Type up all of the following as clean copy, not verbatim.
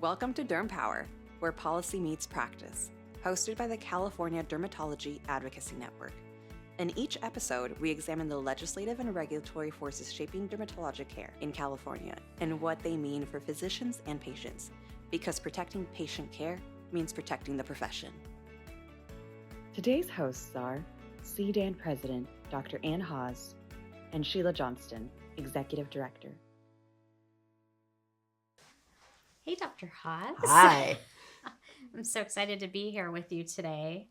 Welcome to Derm Power, where policy meets practice, hosted by the California Dermatology Advocacy Network. In each episode, we examine the legislative and regulatory forces shaping dermatologic care in California and what they mean for physicians and patients, because protecting patient care means protecting the profession. Today's hosts are CDAN President Dr. Haas and Sheila Johnston, Executive Director. Hey, Dr. Haas. Hi. I'm so excited to be here with you today.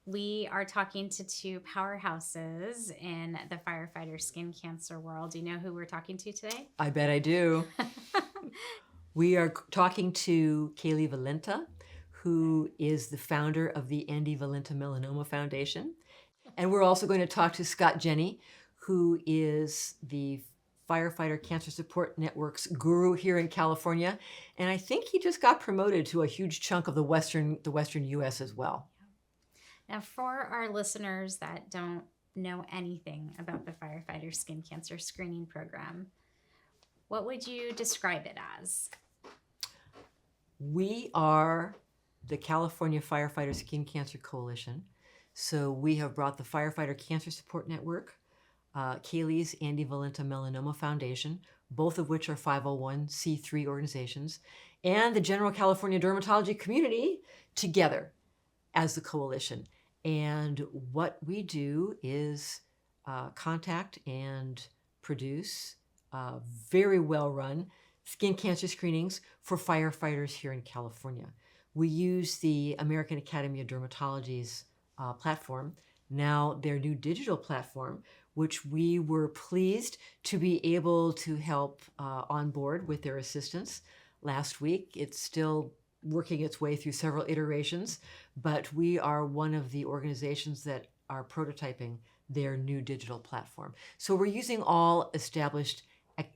We are talking to two powerhouses in the firefighter skin cancer world. Do you know who we're talking to today? I bet I do. We are talking to Caylie Valenta, who is the founder of the Valenta Melanoma Foundation. And we're also going to talk to Jennie, who is the Firefighter Cancer Support Network's guru here in California. And I think he just got promoted to a huge chunk of the Western U.S. as well. Now, for our listeners that don't know anything about the Firefighter Skin Cancer Screening Program, what would you describe it as? We are the California Firefighter Skin Cancer Coalition. So we have brought the Firefighter Cancer Support Network, Caylie's Valenta Melanoma Foundation, both of which are 501c3 organizations, and the general California dermatology community together as the coalition. And what we do is contact and produce very well-run skin cancer screenings for firefighters here in California. We use the American Academy of Dermatology's platform, now their new digital platform, which we were pleased to be able to help on board with their assistance last week. It's still working its way through several iterations, but we are one of the organizations that are prototyping their new digital platform. So we're using all established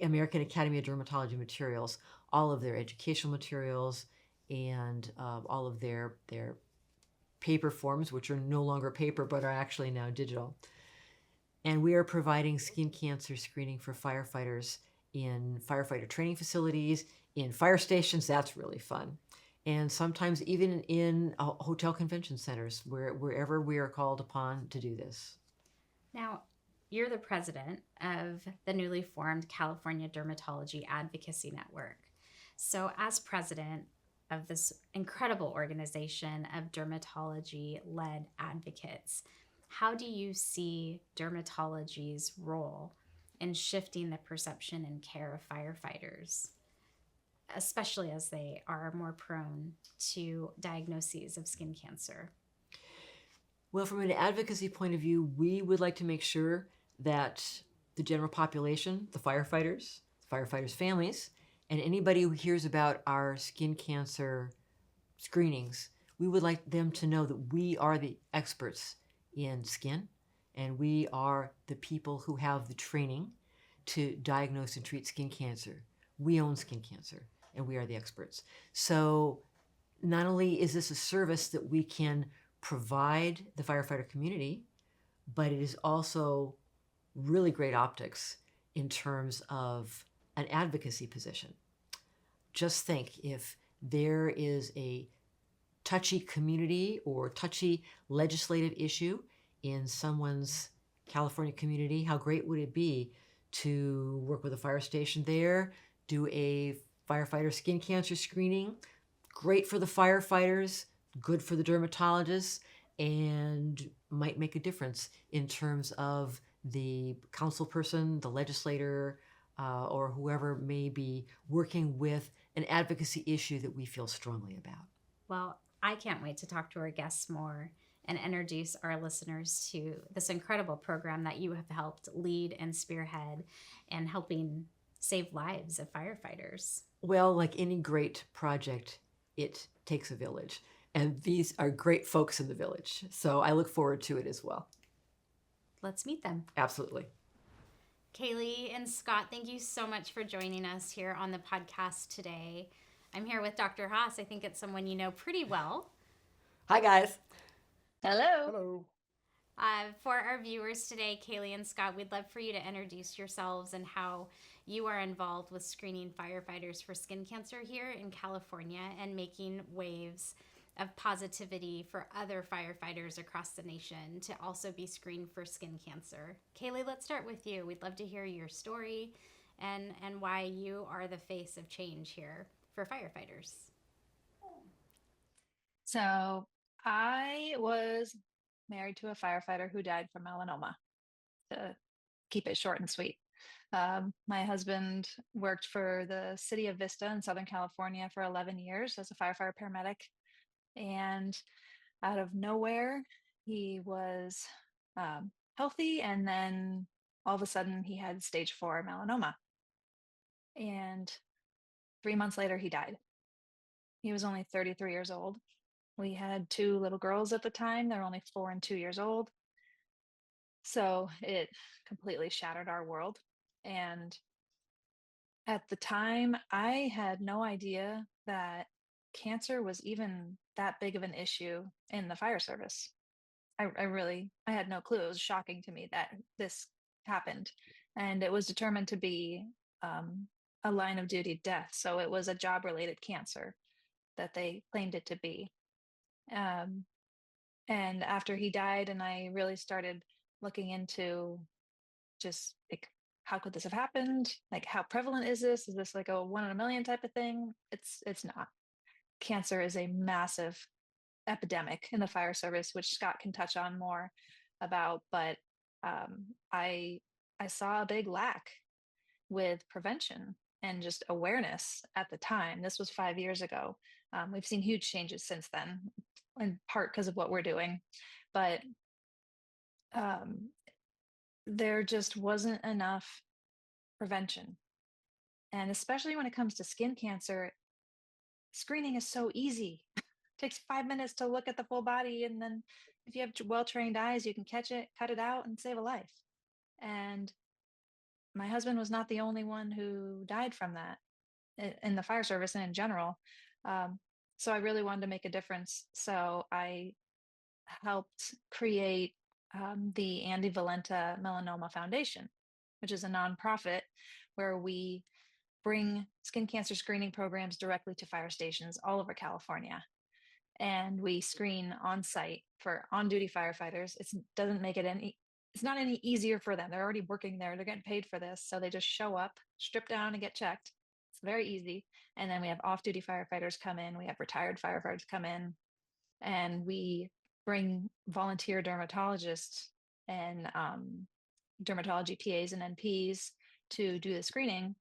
American Academy of Dermatology materials, all of their educational materials, and all of their paper forms, which are no longer paper but are actually now digital. And we are providing skin cancer screening for firefighters in firefighter training facilities, in fire stations. That's really fun. And sometimes even in hotel convention centers, wherever we are called upon to do this. Now, you're the president of the newly formed California Dermatology Advocacy Network. So as president of this incredible organization of dermatology-led advocates, how do you see dermatology's role in shifting the perception and care of firefighters, especially as they are more prone to diagnoses of skin cancer? Well, from an advocacy point of view, we would like to make sure that the general population, the firefighters families, and anybody who hears about our skin cancer screenings, we would like them to know that we are the experts in skin, and we are the people who have the training to diagnose and treat skin cancer. We own skin cancer, and we are the experts. So not only is this a service that we can provide the firefighter community, but it is also really great optics in terms of an advocacy position. Just think, if there is a touchy community or touchy legislative issue in someone's California community, how great would it be to work with a fire station there, do a firefighter skin cancer screening? Great for the firefighters, good for the dermatologists, and might make a difference in terms of the council person, the legislator, or whoever may be working with an advocacy issue that we feel strongly about. Well, I can't wait to talk to our guests more and introduce our listeners to this incredible program that you have helped lead and spearhead and helping save lives of firefighters. Well, like any great project, it takes a village. And these are great folks in the village. So I look forward to it as well. Let's meet them. Absolutely. Caylie and Scott, thank you so much for joining us here on the podcast today. I'm here with Dr. Haas. I think it's someone you know pretty well. Hi, guys. Hello. Hello. For our viewers today, Caylie and Scott, we'd love for you to introduce yourselves and how You are involved with screening firefighters for skin cancer here in California and making waves of positivity for other firefighters across the nation to also be screened for skin cancer. Caylie, let's start with you. We'd love to hear your story and why you are the face of change here for firefighters. So I was married to a firefighter who died from melanoma, to keep it short and sweet. My husband worked for the city of Vista in Southern California for 11 years as a firefighter paramedic. And out of nowhere, he was healthy. And then all of a sudden, he had stage 4 melanoma. And 3 months later, he died. He was only 33 years old. We had 2 little girls at the time. They're only 4 and 2 years old. So it completely shattered our world. And at the time, I had no idea that cancer was even that big of an issue in the fire service. I had no clue. It was shocking to me that this happened. And it was determined to be a line of duty death. So it was a job related cancer that they claimed it to be. And after he died, and I really started looking into just like, how could this have happened? Like, how prevalent is this? Is this like a 1 in a million type of thing? It's not. Cancer is a massive epidemic in the fire service, which Scott can touch on more about. But I saw a big lack with prevention and just awareness at the time. This was 5 years ago. We've seen huge changes since then, in part because of what we're doing. But there just wasn't enough prevention. And especially when it comes to skin cancer, screening is so easy. It takes 5 minutes to look at the full body. And then if you have well-trained eyes, you can catch it, cut it out, and save a life. And my husband was not the only one who died from that in the fire service and in general. So I really wanted to make a difference. So I helped create the Valenta Melanoma Foundation, which is a nonprofit where we bring skin cancer screening programs directly to fire stations all over California. And we screen on site for on-duty firefighters. It's not any easier for them. They're already working there. They're getting paid for this. So they just show up, strip down, and get checked. It's very easy. And then we have off-duty firefighters come in. We have retired firefighters come in. And we bring volunteer dermatologists and dermatology PAs and NPs to do the screening.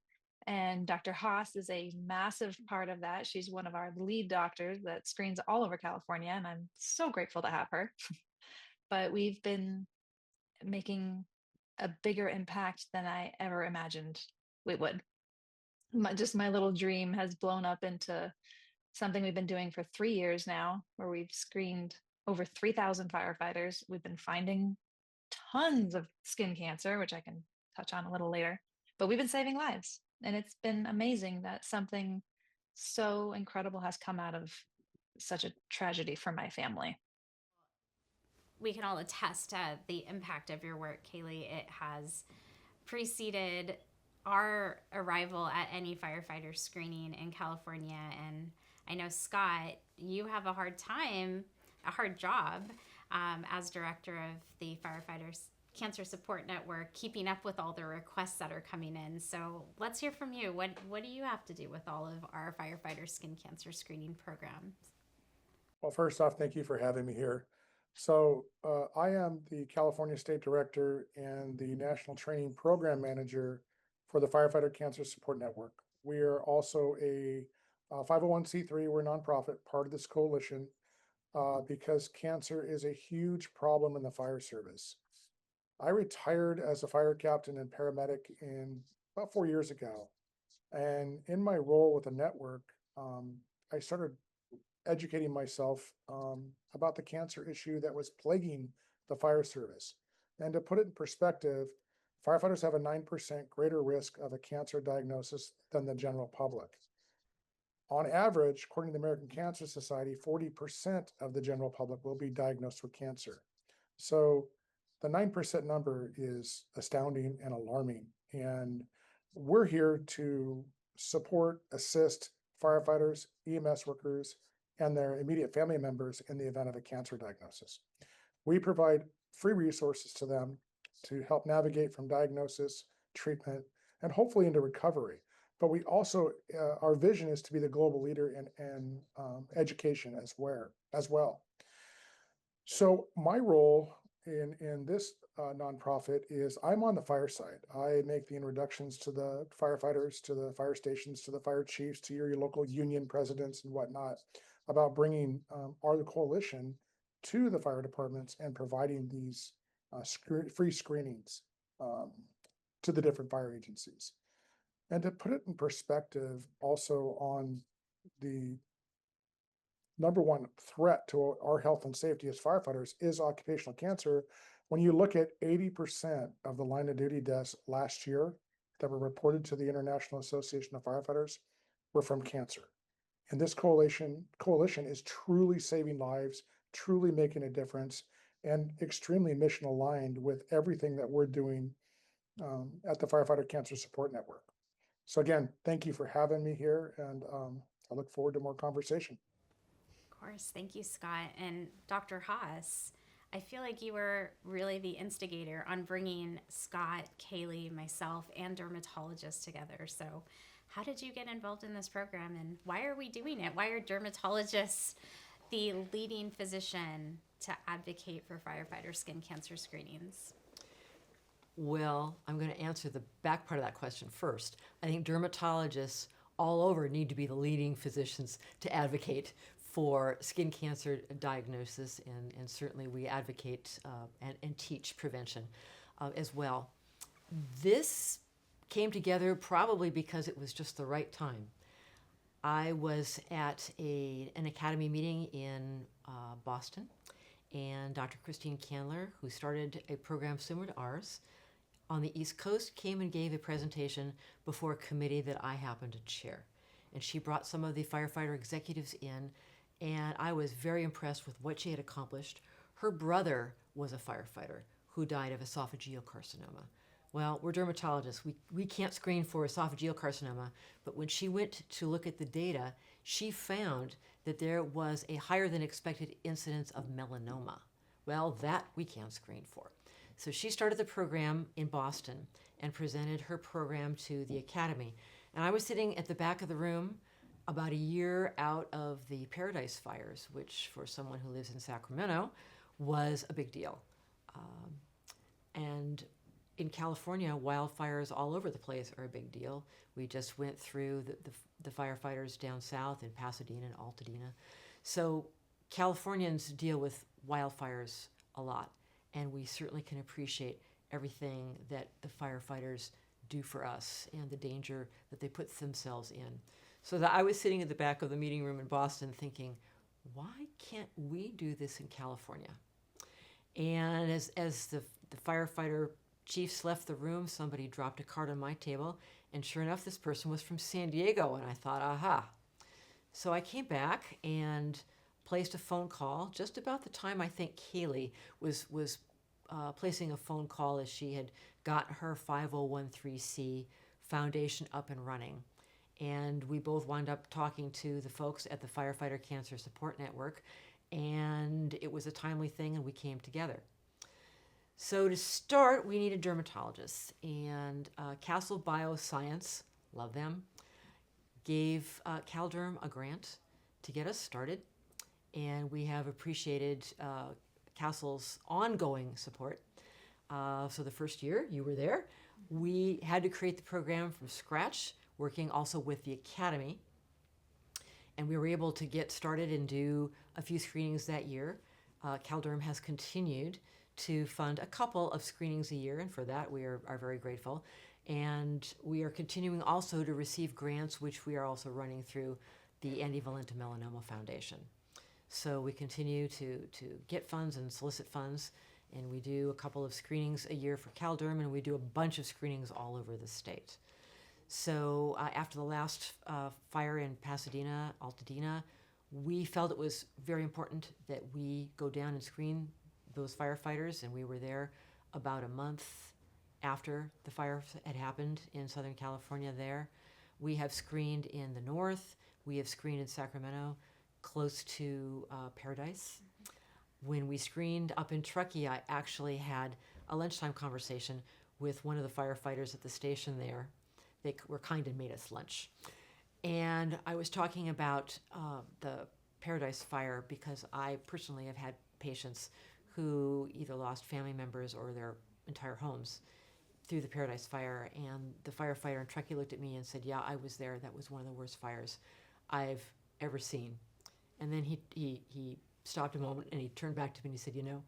And Dr. Haas is a massive part of that. She's one of our lead doctors that screens all over California, and I'm so grateful to have her. But we've been making a bigger impact than I ever imagined we would. My little dream has blown up into something we've been doing for 3 years now, where we've screened over 3,000 firefighters. We've been finding tons of skin cancer, which I can touch on a little later, but we've been saving lives. And it's been amazing that something so incredible has come out of such a tragedy for my family. We can all attest to the impact of your work, Caylie. It has preceded our arrival at any firefighter screening in California. And I know, Scott, you have a hard job as director of the Firefighters Cancer Support Network, keeping up with all the requests that are coming in. So let's hear from you. What do you have to do with all of our firefighter skin cancer screening programs? Well, first off, thank you for having me here. So I am the California State Director and the National Training Program Manager for the Firefighter Cancer Support Network. We are also a 501c3, we're a nonprofit, part of this coalition, because cancer is a huge problem in the fire service. I retired as a fire captain and paramedic about 4 years ago. And in my role with the network, I started educating myself about the cancer issue that was plaguing the fire service. And to put it in perspective, firefighters have a 9% greater risk of a cancer diagnosis than the general public. On average, according to the American Cancer Society, 40% of the general public will be diagnosed with cancer. So the 9% number is astounding and alarming. And we're here to support, assist firefighters, EMS workers, and their immediate family members in the event of a cancer diagnosis. We provide free resources to them to help navigate from diagnosis, treatment, and hopefully into recovery. But we also, our vision is to be the global leader in education as well. So my role in this nonprofit is I'm on the fire side. I make the introductions to the firefighters, to the fire stations, to the fire chiefs, to your local union presidents and whatnot about bringing our coalition to the fire departments and providing these free screenings to the different fire agencies. And to put it in perspective also on the number one threat to our health and safety as firefighters is occupational cancer. When you look at 80% of the line of duty deaths last year that were reported to the International Association of Firefighters were from cancer. And this coalition is truly saving lives, truly making a difference, and extremely mission aligned with everything that we're doing at the Firefighter Cancer Support Network. So again, thank you for having me here, and I look forward to more conversation. Of course. Thank you, Scott. And Dr. Haas, I feel like you were really the instigator on bringing Scott, Caylie, myself, and dermatologists together. So how did you get involved in this program, and why are we doing it? Why are dermatologists the leading physician to advocate for firefighter skin cancer screenings? Well, I'm going to answer the back part of that question first. I think dermatologists all over need to be the leading physicians to advocate for skin cancer diagnosis, and certainly we advocate and teach prevention as well. This came together probably because it was just the right time. I was at an academy meeting in Boston, and Dr. Christine Candler, who started a program similar to ours on the East Coast, came and gave a presentation before a committee that I happened to chair. And she brought some of the firefighter executives in, and I was very impressed with what she had accomplished. Her brother was a firefighter who died of esophageal carcinoma. Well, we're dermatologists. We can't screen for esophageal carcinoma, but when she went to look at the data, she found that there was a higher than expected incidence of melanoma. Well, that we can't screen for. So she started the program in Boston and presented her program to the academy. And I was sitting at the back of the room about a year out of the Paradise fires, which for someone who lives in Sacramento was a big deal. And in California, wildfires all over the place are a big deal. We just went through the firefighters down south in Pasadena and Altadena. So Californians deal with wildfires a lot, and we certainly can appreciate everything that the firefighters do for us and the danger that they put themselves in. So that I was sitting at the back of the meeting room in Boston thinking, why can't we do this in California? And as the firefighter chiefs left the room, somebody dropped a card on my table, and sure enough, this person was from San Diego, and I thought, aha. So I came back and placed a phone call just about the time I think Caylie was placing a phone call as she had got her 5013C foundation up and running. And we both wound up talking to the folks at the Firefighter Cancer Support Network, and it was a timely thing, and we came together. So to start, we needed dermatologists, and Castle Bioscience, love them, gave CalDerm a grant to get us started, and we have appreciated Castle's ongoing support. So the first year you were there, we had to create the program from scratch, working also with the academy, and we were able to get started and do a few screenings that year. CalDerm has continued to fund a couple of screenings a year, and for that we are very grateful. And we are continuing also to receive grants, which we are also running through the Valenta Melanoma Foundation. So we continue to get funds and solicit funds, and we do a couple of screenings a year for CalDerm, and we do a bunch of screenings all over the state. So after the last fire in Pasadena, Altadena, we felt it was very important that we go down and screen those firefighters, and we were there about a month after the fire had happened in Southern California there. We have screened in the north. We have screened in Sacramento, close to Paradise. When we screened up in Truckee, I actually had a lunchtime conversation with one of the firefighters at the station there. They were kind and made us lunch. And I was talking about the Paradise fire because I personally have had patients who either lost family members or their entire homes through the Paradise fire. And the firefighter in Truckee looked at me and said, "Yeah, I was there. That was one of the worst fires I've ever seen." And then he stopped a moment and he turned back to me and he said, "You know,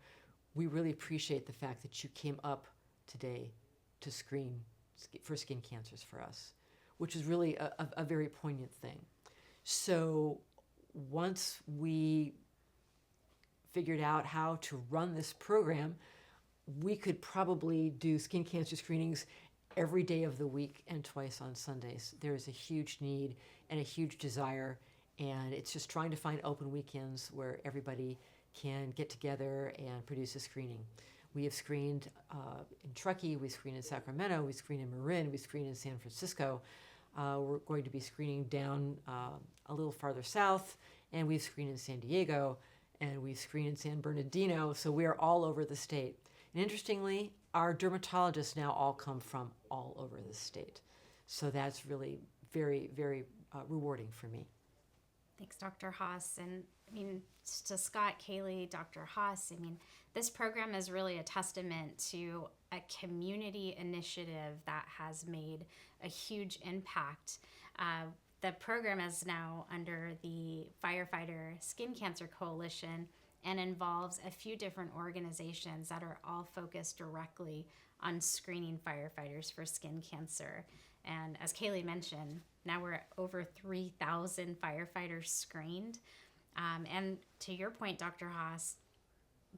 we really appreciate the fact that you came up today to screen for skin cancers for us," which is really a very poignant thing. So once we figured out how to run this program, we could probably do skin cancer screenings every day of the week and twice on Sundays. There is a huge need and a huge desire, and it's just trying to find open weekends where everybody can get together and produce a screening. We have screened in Truckee, we screened in Sacramento, we screened in Marin, we screened in San Francisco. We're going to be screening down a little farther south, and we've screened in San Diego, and we've screened in San Bernardino, so we are all over the state. And interestingly, our dermatologists now all come from all over the state. So that's really very, very rewarding for me. Thanks, Dr. Haas. And I mean, to Scott, Caylie, Dr. Haas, I mean, this program is really a testament to a community initiative that has made a huge impact. The program is now under the Firefighter Skin Cancer Coalition and involves a few different organizations that are all focused directly on screening firefighters for skin cancer. And as Caylie mentioned, now we're at over 3,000 firefighters screened. And to your point, Dr. Haas,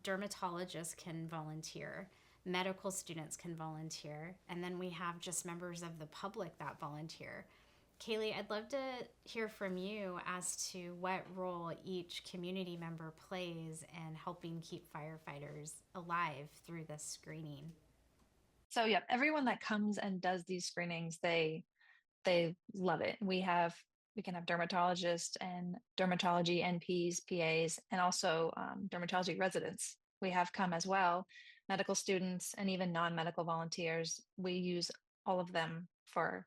dermatologists can volunteer, medical students can volunteer, and then we have just members of the public that volunteer. Caylie, I'd love to hear from you as to what role each community member plays in helping keep firefighters alive through this screening. So yeah, everyone that comes and does these screenings, they love it. We can have dermatologists and dermatology NPs, PAs, and also dermatology residents. We have come as well, medical students, and even non-medical volunteers. We use all of them for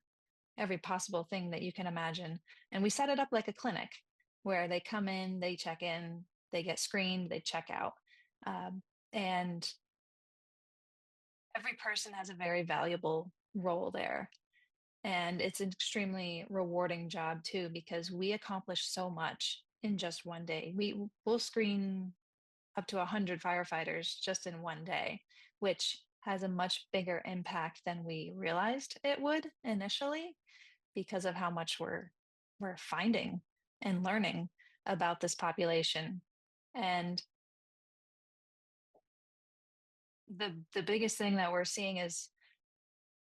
every possible thing that you can imagine. And we set it up like a clinic where they come in, they check in, they get screened, they check out. And every person has a very valuable role there. And it's an extremely rewarding job too, because we accomplish so much in just one day. We'll screen up to 100 firefighters just in one day, which has a much bigger impact than we realized it would initially, because of how much we're finding and learning about this population. And the biggest thing that we're seeing is,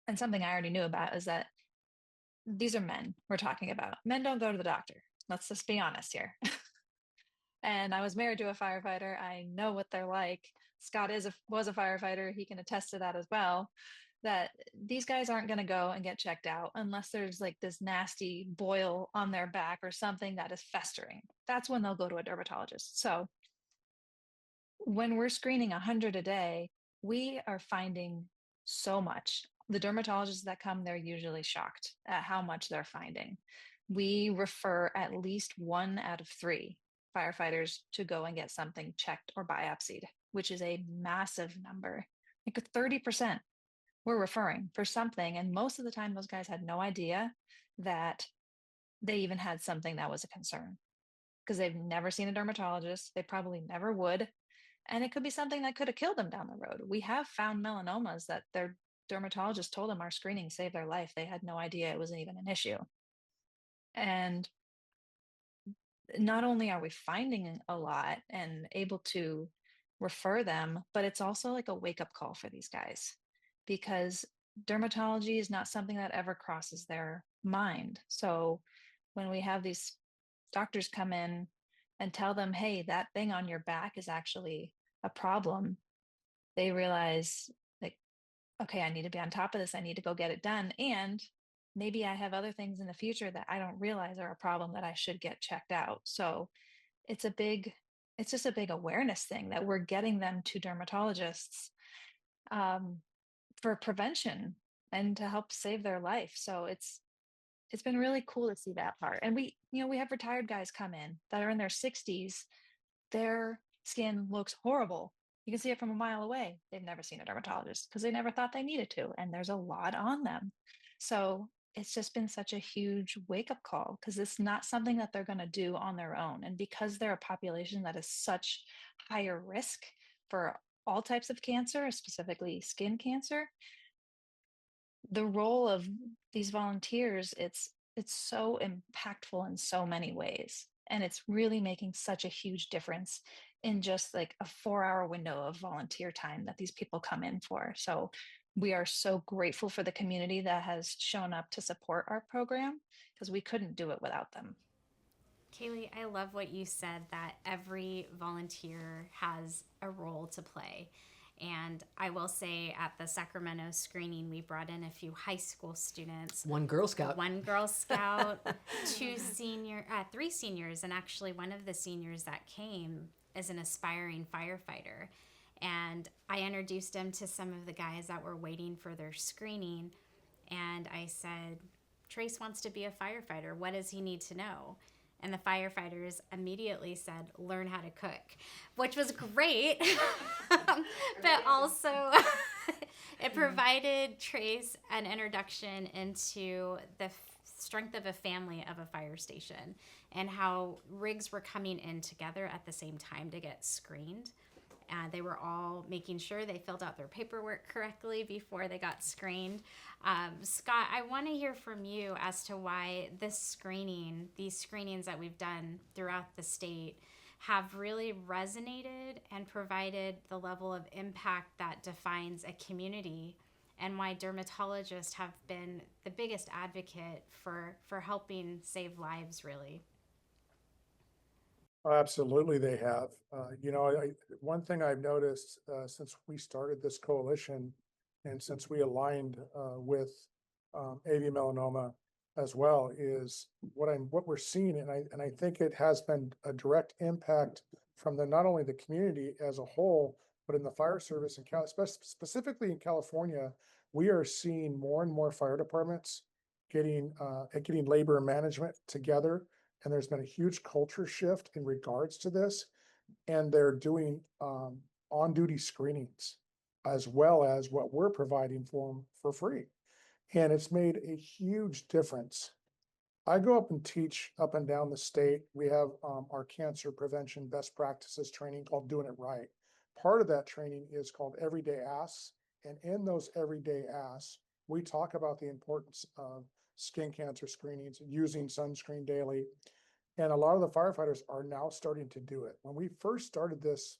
and something I already knew about, is that these are men we're talking about. Men don't go to the doctor. Let's just be honest here. And I was married to a firefighter. I know what they're like. Scott was a firefighter. He can attest to that as well, that these guys aren't going to go and get checked out unless there's like this nasty boil on their back or something that is festering. That's when they'll go to a dermatologist. So when we're screening 100 a day, we are finding so much. The dermatologists that come, they're usually shocked at how much they're finding. We refer at least 1 out of 3 firefighters to go and get something checked or biopsied, which is a massive number. Like 30% we're referring for something. And most of the time, those guys had no idea that they even had something that was a concern, because they've never seen a dermatologist. They probably never would. And it could be something that could have killed them down the road. We have found melanomas that their dermatologist told them our screening saved their life. They had no idea it wasn't even an issue. And not only are we finding a lot and able to refer them, but it's also like a wake-up call for these guys, because dermatology is not something that ever crosses their mind. So when we have these doctors come in and tell them, hey, that thing on your back is actually a problem, they realize, like, okay, I need to be on top of this. I need to go get it done. And maybe I have other things in the future that I don't realize are a problem that I should get checked out. So it's a big, it's just a big awareness thing that we're getting them to dermatologists um, for prevention and to help save their life. So it's been really cool to see that part. And we have retired guys come in that are in their 60s. Their skin looks horrible. You can see it from a mile away. They've never seen a dermatologist because they never thought they needed to. And there's a lot on them. So it's just been such a huge wake up call because it's not something that they're going to do on their own. And because they're a population that is such higher risk for all types of cancer, specifically skin cancer, the role of these volunteers, it's so impactful in so many ways, and it's really making such a huge difference in just like a 4-hour window of volunteer time that these people come in for. So we are so grateful for the community that has shown up to support our program because we couldn't do it without them. Caylie, I love what you said, that every volunteer has a role to play. And I will say at the Sacramento screening, we brought in a few high school students. One Girl Scout. One Girl Scout, three seniors, and actually one of the seniors that came is an aspiring firefighter. And I introduced him to some of the guys that were waiting for their screening. And I said, Trace wants to be a firefighter. What does he need to know? And the firefighters immediately said, learn how to cook, which was great. But also it provided Trace an introduction into the strength of a family of a fire station and how rigs were coming in together at the same time to get screened. They were all making sure they filled out their paperwork correctly before they got screened. Scott, I want to hear from you as to why these screenings that we've done throughout the state have really resonated and provided the level of impact that defines a community, and why dermatologists have been the biggest advocate for helping save lives, really. Absolutely, they have. One thing I've noticed since we started this coalition and since we aligned with AV melanoma as well is what we're seeing, and I think it has been a direct impact from not only the community as a whole, but in the fire service in specifically in California, we are seeing more and more fire departments getting labor management together, and there's been a huge culture shift in regards to this, and they're doing on-duty screenings as well as what we're providing for them for free. And it's made a huge difference. I go up and teach up and down the state. We have our cancer prevention best practices training called Doing It Right. Part of that training is called Everyday Asks. And in those everyday asks, we talk about the importance of skin cancer screenings, using sunscreen daily. And a lot of the firefighters are now starting to do it. When we first started this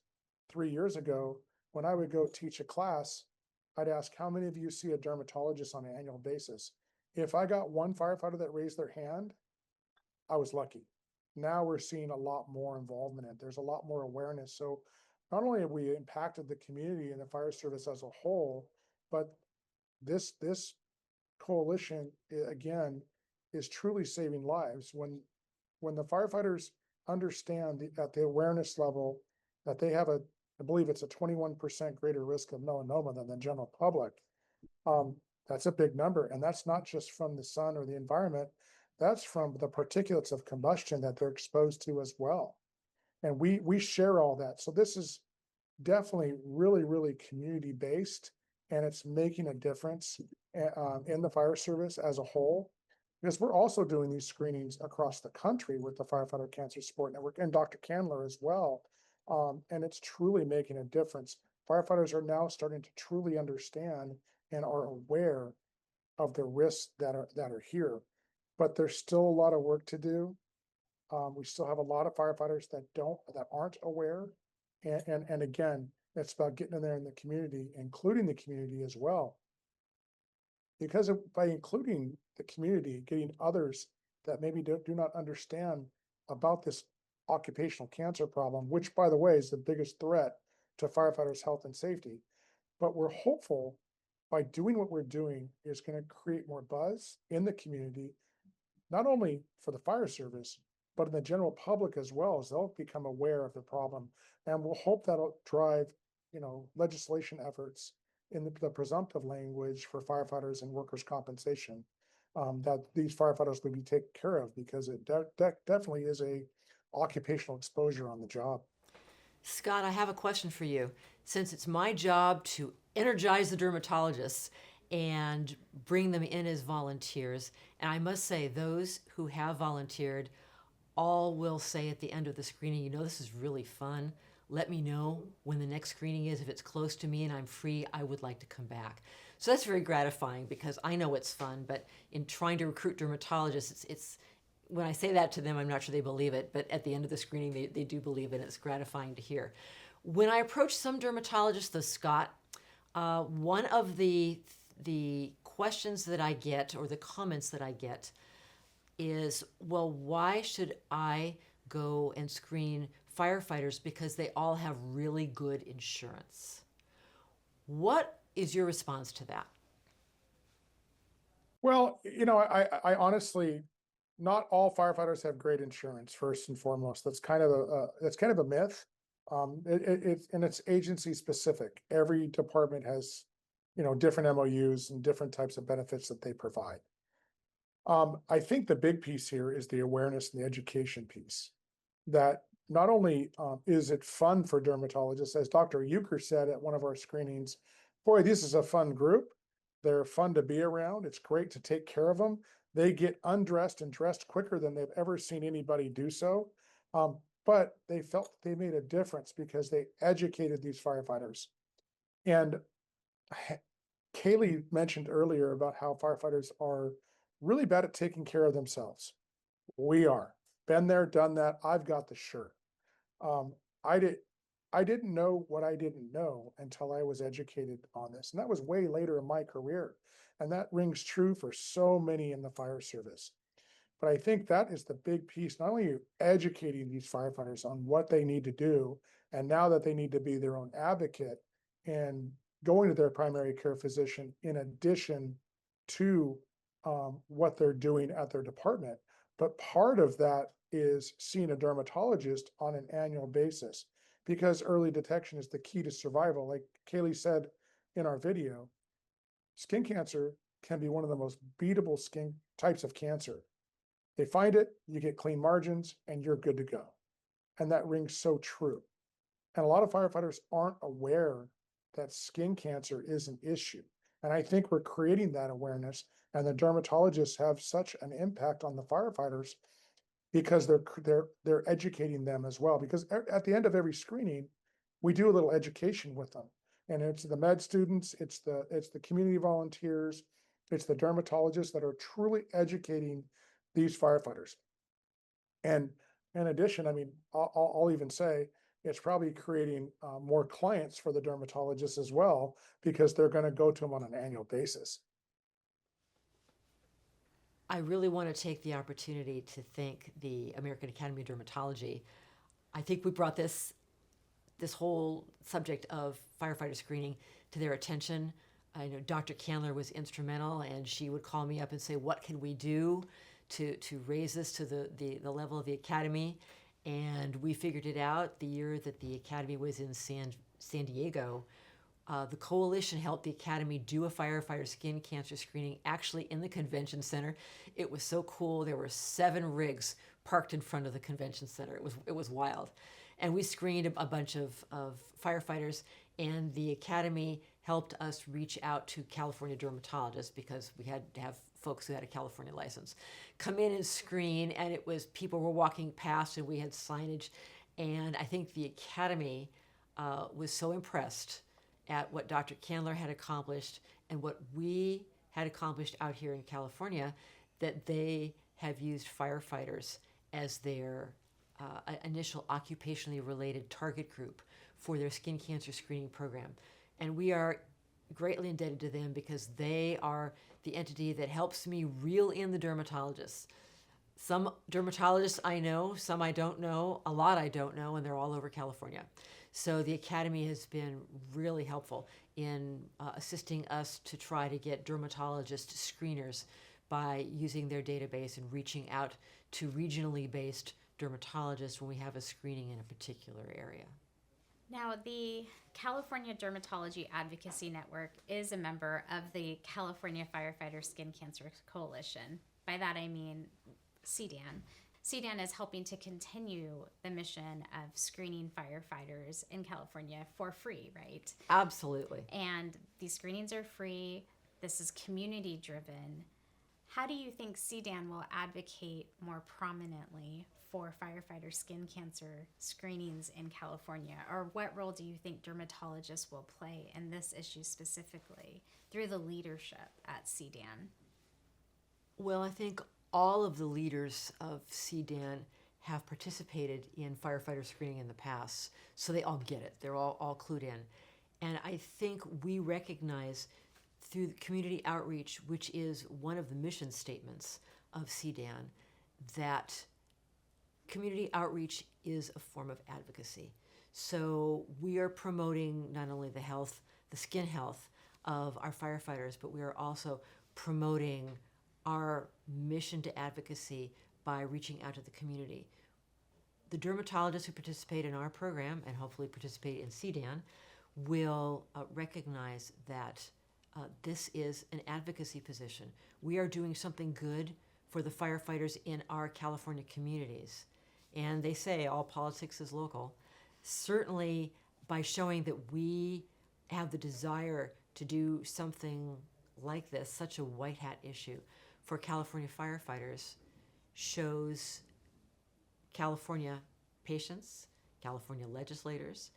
3 years ago, when I would go teach a class, I'd ask, how many of you see a dermatologist on an annual basis? If I got one firefighter that raised their hand, I was lucky. Now we're seeing a lot more involvement in it. There's a lot more awareness. So not only have we impacted the community and the fire service as a whole, but this coalition, again, is truly saving lives. When the firefighters understand at the awareness level that they have I believe it's a 21% greater risk of melanoma than the general public. That's a big number. And that's not just from the sun or the environment. That's from the particulates of combustion that they're exposed to as well. And we share all that. So this is definitely really, really community based, and it's making a difference in the fire service as a whole. Because we're also doing these screenings across the country with the Firefighter Cancer Support Network and Dr. Candler as well. And it's truly making a difference. Firefighters are now starting to truly understand and are aware of the risks that are here, but there's still a lot of work to do. We still have a lot of firefighters that aren't aware. And again, it's about getting in there in the community, including the community as well. Because by including the community, getting others that maybe do not understand about this occupational cancer problem, which by the way is the biggest threat to firefighters' health and safety. But we're hopeful by doing what we're doing is going to create more buzz in the community, not only for the fire service, but in the general public as well, as they'll become aware of the problem. And we'll hope that'll drive, legislation efforts in the presumptive language for firefighters and workers' compensation, that these firefighters will be taken care of, because it definitely is a occupational exposure on the job. Scott, I have a question for you. Since it's my job to energize the dermatologists and bring them in as volunteers, and I must say, those who have volunteered all will say at the end of the screening, this is really fun. Let me know when the next screening is. If it's close to me and I'm free, I would like to come back. So that's very gratifying, because I know it's fun, but in trying to recruit dermatologists, it's when I say that to them, I'm not sure they believe it, but at the end of the screening, they do believe it, and it's gratifying to hear. When I approach some dermatologists, though, Scott, one of the questions that I get, or the comments that I get, is, well, why should I go and screen firefighters because they all have really good insurance? What is your response to that? Well, I honestly, not all firefighters have great insurance, first and foremost. That's kind of a myth. It's agency specific. Every department has, different MOUs and different types of benefits that they provide. I think the big piece here is the awareness and the education piece. That not only is it fun for dermatologists, as Dr. Euchre said at one of our screenings, boy, this is a fun group. They're fun to be around. It's great to take care of them. They get undressed and dressed quicker than they've ever seen anybody do so. But they felt they made a difference because they educated these firefighters. And Caylie mentioned earlier about how firefighters are really bad at taking care of themselves. We are. Been there, done that. I've got the shirt. I didn't know what I didn't know until I was educated on this. And that was way later in my career. And that rings true for so many in the fire service. But I think that is the big piece. Not only are you educating these firefighters on what they need to do, and now that they need to be their own advocate and going to their primary care physician in addition to what they're doing at their department. But part of that is seeing a dermatologist on an annual basis, because early detection is the key to survival. Like Caylie said in our video, skin cancer can be one of the most beatable skin types of cancer. They find it, you get clean margins, and you're good to go. And that rings so true. And a lot of firefighters aren't aware that skin cancer is an issue. And I think we're creating that awareness, and the dermatologists have such an impact on the firefighters because they're educating them as well. Because at the end of every screening, we do a little education with them. And it's the med students, it's the community volunteers, it's the dermatologists that are truly educating these firefighters. And in addition, I mean, I'll even say it's probably creating more clients for the dermatologists as well, because they're going to go to them on an annual basis. I really want to take the opportunity to thank the American Academy of Dermatology. I think we brought this whole subject of firefighter screening to their attention. I know Dr. Candler was instrumental, and she would call me up and say, what can we do to raise this to the level of the Academy? And we figured it out the year that the Academy was in San Diego. The coalition helped the Academy do a firefighter skin cancer screening actually in the convention center. It was so cool. There were 7 rigs parked in front of the convention center. It was wild. And we screened a bunch of firefighters, and the Academy helped us reach out to California dermatologists, because we had to have folks who had a California license come in and screen, and it was people were walking past and we had signage. And I think the Academy was so impressed at what Dr. Candler had accomplished and what we had accomplished out here in California, that they have used firefighters as their initial occupationally related target group for their skin cancer screening program. And we are greatly indebted to them, because they are the entity that helps me reel in the dermatologists. Some dermatologists I know, some I don't know, a lot I don't know, and they're all over California. So the Academy has been really helpful in assisting us to try to get dermatologist screeners by using their database and reaching out to regionally based dermatologists when we have a screening in a particular area. Now, the California Dermatology Advocacy Network is a member of the California Firefighter Skin Cancer Coalition. By that I mean CDAN. CDAN is helping to continue the mission of screening firefighters in California for free, right? Absolutely. And these screenings are free. This is community driven. How do you think CDAN will advocate more prominently for firefighter skin cancer screenings in California? Or what role do you think dermatologists will play in this issue specifically through the leadership at CDAN? Well, I think all of the leaders of CDAN have participated in firefighter screening in the past, so they all get it. They're all clued in. And I think we recognize through the community outreach, which is one of the mission statements of CDAN, that community outreach is a form of advocacy. So we are promoting not only the skin health of our firefighters, but we are also promoting our mission to advocacy by reaching out to the community. The dermatologists who participate in our program and hopefully participate in CDAN will recognize that this is an advocacy position. We are doing something good for the firefighters in our California communities. And they say all politics is local. Certainly, by showing that we have the desire to do something like this, such a white hat issue for California firefighters, shows California patients, California legislators,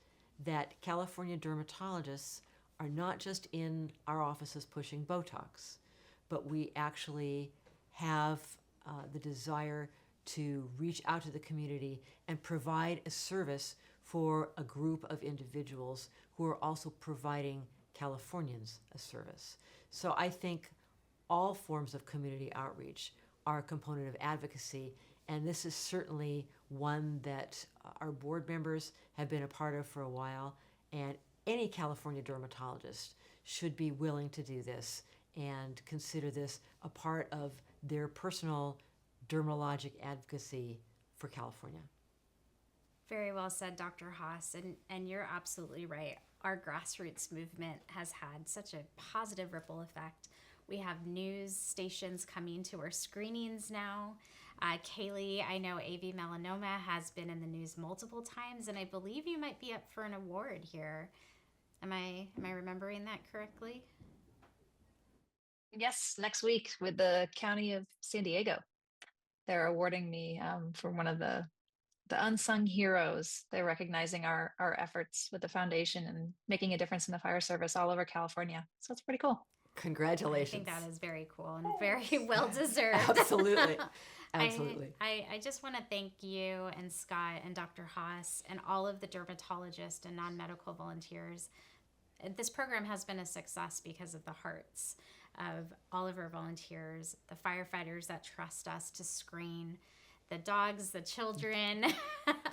that California dermatologists are not just in our offices pushing Botox, but we actually have the desire to reach out to the community and provide a service for a group of individuals who are also providing Californians a service. So I think all forms of community outreach are a component of advocacy, and this is certainly one that our board members have been a part of for a while, and any California dermatologist should be willing to do this and consider this a part of their personal dermatologic advocacy for California. Very well said, Dr. Haas, and you're absolutely right. Our grassroots movement has had such a positive ripple effect. We have news stations coming to our screenings now. Caylie, I know AV Melanoma has been in the news multiple times, and I believe you might be up for an award here. Am I remembering that correctly? Yes, next week with the County of San Diego. They're awarding me for one of the unsung heroes. They're recognizing our efforts with the foundation and making a difference in the fire service all over California. So it's pretty cool. Congratulations. I think that is very cool and very well deserved. Absolutely. Absolutely. I just want to thank you and Scott and Dr. Haas and all of the dermatologists and non-medical volunteers. This program has been a success because of the hearts of all of our volunteers, the firefighters that trust us to screen, the dogs, the children,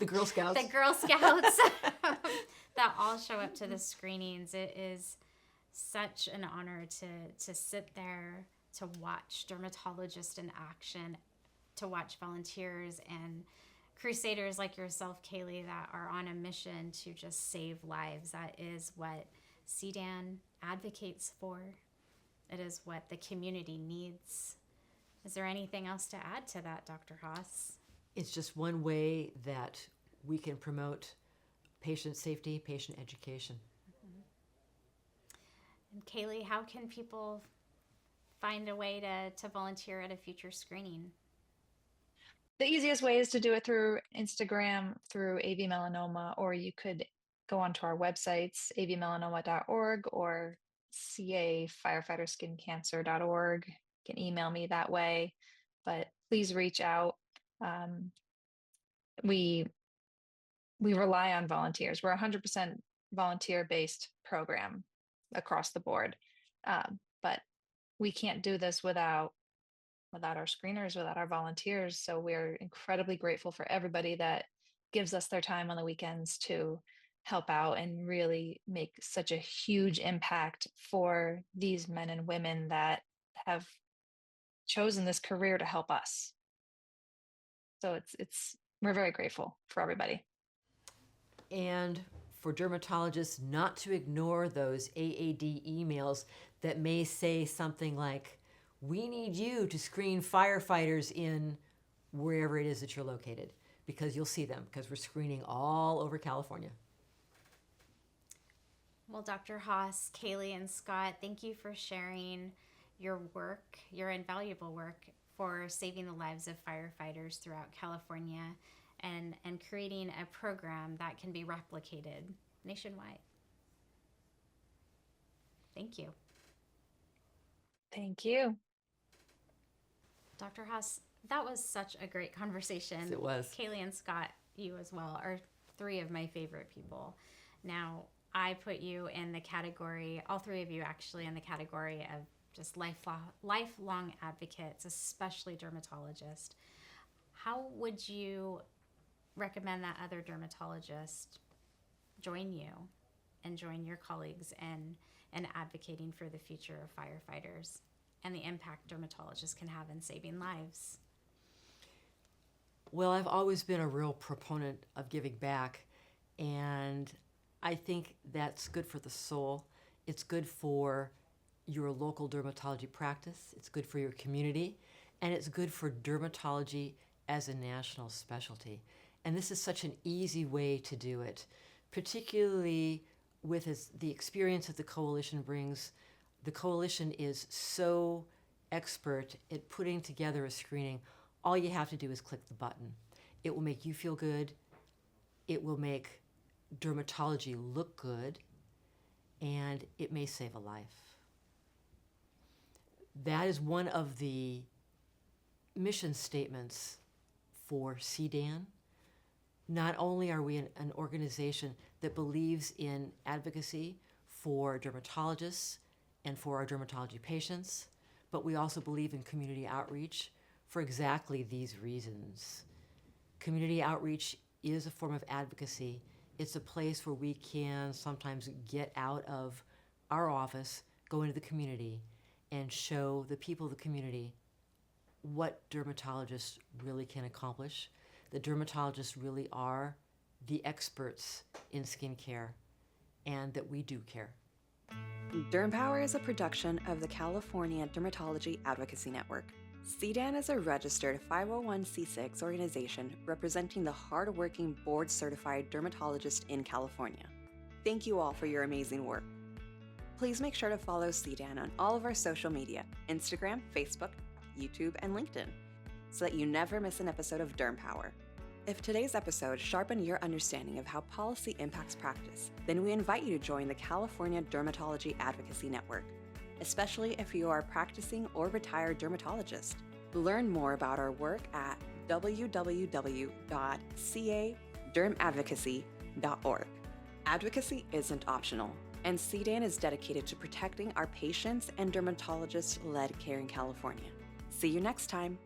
the Girl Scouts, that all show up to the screenings. It is such an honor to sit there, to watch dermatologists in action, to watch volunteers and crusaders like yourself, Caylie, that are on a mission to just save lives. That is what CDAN advocates for. It is what the community needs. Is there anything else to add to that, Dr. Haas? It's just one way that we can promote patient safety, patient education. And Caylie, how can people find a way to volunteer at a future screening? The easiest way is to do it through Instagram, through AV Melanoma, or you could go onto our websites, avmelanoma.org or cafirefighterSkinCancer.org. You can email me that way, but please reach out. We rely on volunteers. We're 100% volunteer-based program across the board, but we can't do this without our screeners, without our volunteers. So we're incredibly grateful for everybody that gives us their time on the weekends to help out and really make such a huge impact for these men and women that have chosen this career to help us. So it's we're very grateful for everybody. And for dermatologists not to ignore those AAD emails that may say something like, we need you to screen firefighters in wherever it is that you're located, because you'll see them, because we're screening all over California. Well, Dr. Haas, Caylie, and Scott, thank you for sharing your work, your invaluable work for saving the lives of firefighters throughout California and creating a program that can be replicated nationwide. Thank you. Thank you. Dr. Haas, that was such a great conversation. Yes, it was. Caylie and Scott, you as well, are three of my favorite people. Now, I put you in the category, all three of you actually, in the category of just lifelong advocates, especially dermatologists. How would you recommend that other dermatologists join you and join your colleagues in advocating for the future of firefighters and the impact dermatologists can have in saving lives? Well, I've always been a real proponent of giving back, and I think that's good for the soul. It's good for your local dermatology practice, it's good for your community, and it's good for dermatology as a national specialty. And this is such an easy way to do it, particularly with the experience that the coalition brings. The coalition is so expert at putting together a screening. All you have to do is click the button. It will make you feel good. It will make dermatology look good, and it may save a life. That is one of the mission statements for CDAN. Not only are we an organization that believes in advocacy for dermatologists and for our dermatology patients, but we also believe in community outreach for exactly these reasons. Community outreach is a form of advocacy. It's a place where we can sometimes get out of our office, go into the community, and show the people of the community what dermatologists really can accomplish. The dermatologists really are the experts in skincare, and that we do care. Derm Power is a production of the California Dermatology Advocacy Network. CDAN is a registered 501c6 organization representing the hardworking board-certified dermatologists in California. Thank you all for your amazing work. Please make sure to follow CDAN on all of our social media, Instagram, Facebook, YouTube, and LinkedIn, so that you never miss an episode of Derm Power. If today's episode sharpened your understanding of how policy impacts practice, then we invite you to join the California Dermatology Advocacy Network, especially if you are a practicing or retired dermatologist. Learn more about our work at www.cadermadvocacy.org. Advocacy isn't optional, and CDAN is dedicated to protecting our patients and dermatologist-led care in California. See you next time.